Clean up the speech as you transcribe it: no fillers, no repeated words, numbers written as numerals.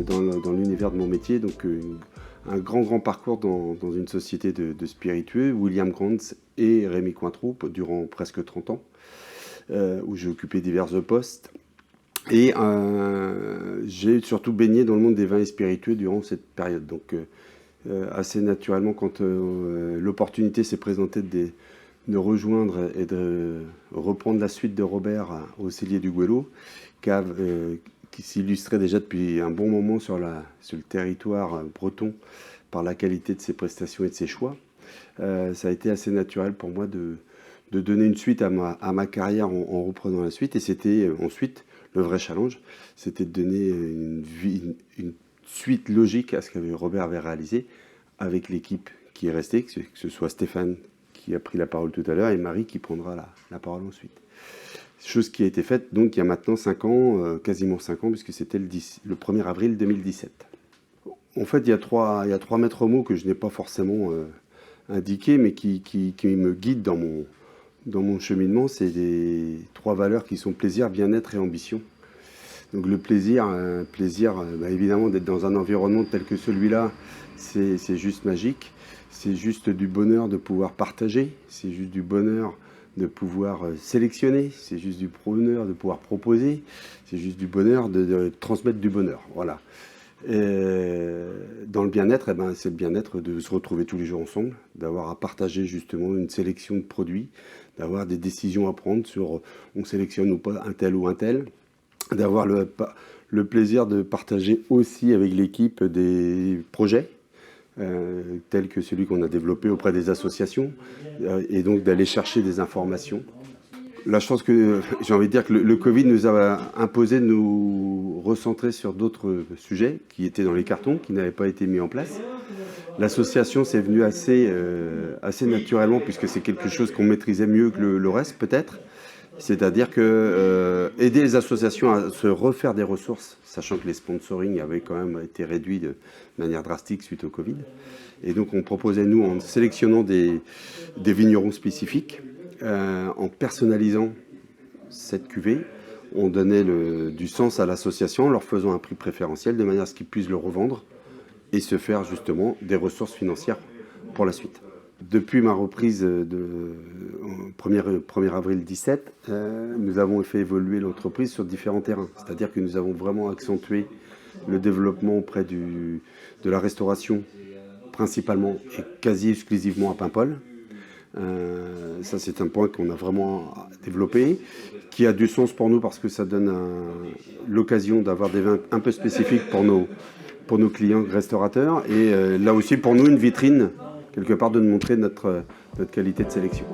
dans l'univers de mon métier. Donc un grand parcours dans une société de spiritueux, William Grant et Rémi Cointreau, durant presque 30 ans, où j'ai occupé divers postes. Et j'ai surtout baigné dans le monde des vins et spiritueux durant cette période. Donc assez naturellement, quand l'opportunité s'est présentée de rejoindre et de reprendre la suite de Robert au Cellier du Gouello, qui s'illustrait déjà depuis un bon moment sur le territoire breton par la qualité de ses prestations et de ses choix. Ça a été assez naturel pour moi de donner une suite à ma carrière en reprenant la suite. Et c'était ensuite le vrai challenge, c'était de donner une suite logique à ce que Robert avait réalisé avec l'équipe qui est restée, que ce soit Stéphane qui a pris la parole tout à l'heure et Marie qui prendra la parole ensuite. Chose qui a été faite donc il y a maintenant 5 ans, quasiment 5 ans, puisque c'était le 1er avril 2017. En fait, il y a trois maîtres mots que je n'ai pas forcément indiqués, mais qui me guident dans mon cheminement. C'est des 3 valeurs qui sont plaisir, bien-être et ambition. Donc le plaisir, évidemment d'être dans un environnement tel que celui-là, c'est juste magique. C'est juste du bonheur de pouvoir partager, c'est juste du bonheur de pouvoir sélectionner, c'est juste du bonheur de pouvoir proposer, c'est juste du bonheur de transmettre du bonheur. Voilà. Dans le bien-être, c'est le bien-être de se retrouver tous les jours ensemble, d'avoir à partager justement une sélection de produits, d'avoir des décisions à prendre sur on sélectionne ou pas un tel ou un tel, d'avoir le plaisir de partager aussi avec l'équipe des projets, tels que celui qu'on a développé auprès des associations, et donc d'aller chercher des informations. La chance que j'ai envie de dire que le Covid nous a imposé de nous recentrer sur d'autres sujets qui étaient dans les cartons, qui n'avaient pas été mis en place. L'association c'est venu assez naturellement, puisque c'est quelque chose qu'on maîtrisait mieux que le reste peut-être. C'est-à-dire que aider les associations à se refaire des ressources, sachant que les sponsoring avaient quand même été réduits de manière drastique suite au Covid. Et donc on proposait, nous, en sélectionnant des vignerons spécifiques, en personnalisant cette cuvée, on donnait du sens à l'association en leur faisant un prix préférentiel de manière à ce qu'ils puissent le revendre et se faire justement des ressources financières pour la suite. Depuis ma reprise de 1er avril 2017, nous avons fait évoluer l'entreprise sur différents terrains. C'est-à-dire que nous avons vraiment accentué le développement auprès de la restauration, principalement et quasi exclusivement à Paimpol. Ça, c'est un point qu'on a vraiment développé, qui a du sens pour nous parce que ça donne l'occasion d'avoir des vins un peu spécifiques pour nos clients restaurateurs. Et là aussi, pour nous, une vitrine quelque part de nous montrer notre qualité de sélection.